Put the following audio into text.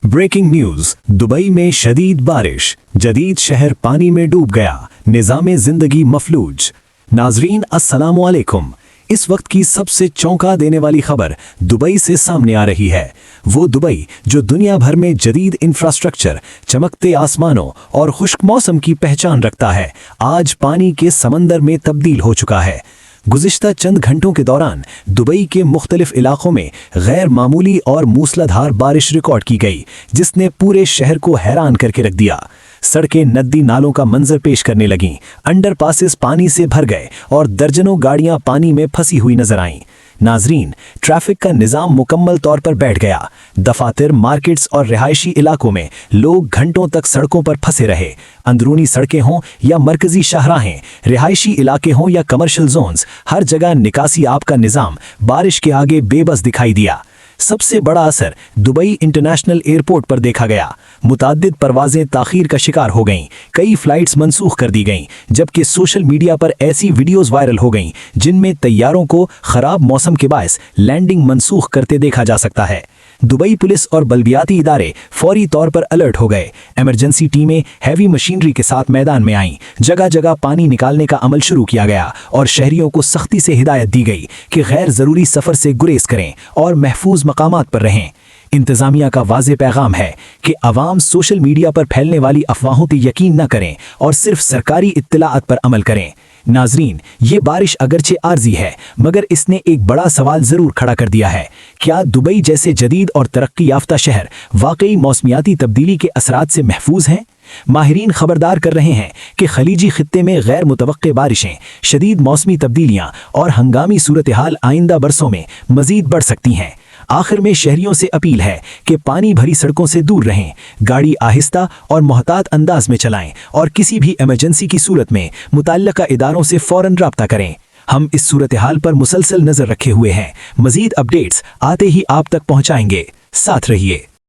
Breaking news, Dubai में शदीद बारिश, जदीद शहर पानी में डूब गया, निज़ामे जिंदगी मफलूज। नाजरीन अस्सलामु अलैकुम। इस वक्त की सबसे चौंका देने वाली खबर दुबई से सामने आ रही है। वो दुबई जो दुनिया भर में जदीद इंफ्रास्ट्रक्चर, चमकते आसमानों और खुश्क मौसम की पहचान रखता है, आज पानी के समंदर में तब्दील हो चुका है। गुज़िश्ता चंद घंटों के दौरान दुबई के मुख्तलिफ इलाकों में गैर मामूली और मूसलाधार बारिश रिकॉर्ड की गई, जिसने पूरे शहर को हैरान करके रख दिया। सड़कें नदी नालों का मंजर पेश करने लगीं, अंडरपासेस पानी से भर गए और दर्जनों गाड़ियां पानी में फंसी हुई नजर आईं। नाजरीन, ट्रैफिक का निज़ाम मुकम्मल तौर पर बैठ गया। दफातर, मार्केट्स और रिहायशी इलाकों में लोग घंटों तक सड़कों पर फंसे रहे। अंदरूनी सड़कें हों या मरकजी शाहराहें, रिहायशी इलाके हों या कमर्शियल जोन्स, हर जगह निकासी आब का निज़ाम बारिश के आगे बेबस दिखाई दिया। सबसे बड़ा असर दुबई इंटरनेशनल एयरपोर्ट पर देखा गया। मुताद्दिद परवाजें ताखीर का शिकार हो गईं, कई फ्लाइट्स मनसूख कर दी गईं, जबकि सोशल मीडिया पर ऐसी वीडियोस वायरल हो गईं जिनमें तैयारों को खराब मौसम के बायस लैंडिंग मनसूख करते देखा जा सकता है। दुबई पुलिस और बल्दियाती इदारे फौरी तौर पर अलर्ट हो गए। इमरजेंसी टीमें हैवी मशीनरी के साथ मैदान में आईं, जगह जगह पानी निकालने का अमल शुरू किया गया और शहरियों को सख्ती से हिदायत दी गई कि गैर ज़रूरी सफ़र से गुरेज करें और महफूज मकामात पर रहें। इंतज़ामिया का वाज़े पैगाम है कि अवाम सोशल मीडिया पर फैलने वाली अफवाहों पर यकीन न करें और सिर्फ सरकारी इत्तलाआत पर अमल करें। नाजरीन, ये बारिश अगरचे आर्जी है, मगर इसने एक बड़ा सवाल ज़रूर खड़ा कर दिया है। क्या दुबई जैसे जदीद और तरक्की याफ्ता शहर वाकई मौसमियाती तब्दीली के असरात से महफूज हैं? माहिरीन खबरदार कर रहे हैं कि खलीजी खित्ते में गैर मुतवक्के बारिशें, शदीद मौसमी तब्दीलियाँ और हंगामी सूरत हाल आइंदा बरसों में मज़ीद बढ़ सकती हैं। आखिर में शहरियों से अपील है कि पानी भरी सड़कों से दूर रहें, गाड़ी आहिस्ता और मोहतात अंदाज में चलाएं और किसी भी इमरजेंसी की सूरत में मुतल्लिका इदारों से फ़ौरन राब्ता करें। हम इस सूरत हाल पर मुसलसल नज़र रखे हुए हैं। मज़ीद अपडेट्स आते ही आप तक पहुँचाएंगे। साथ रहिए।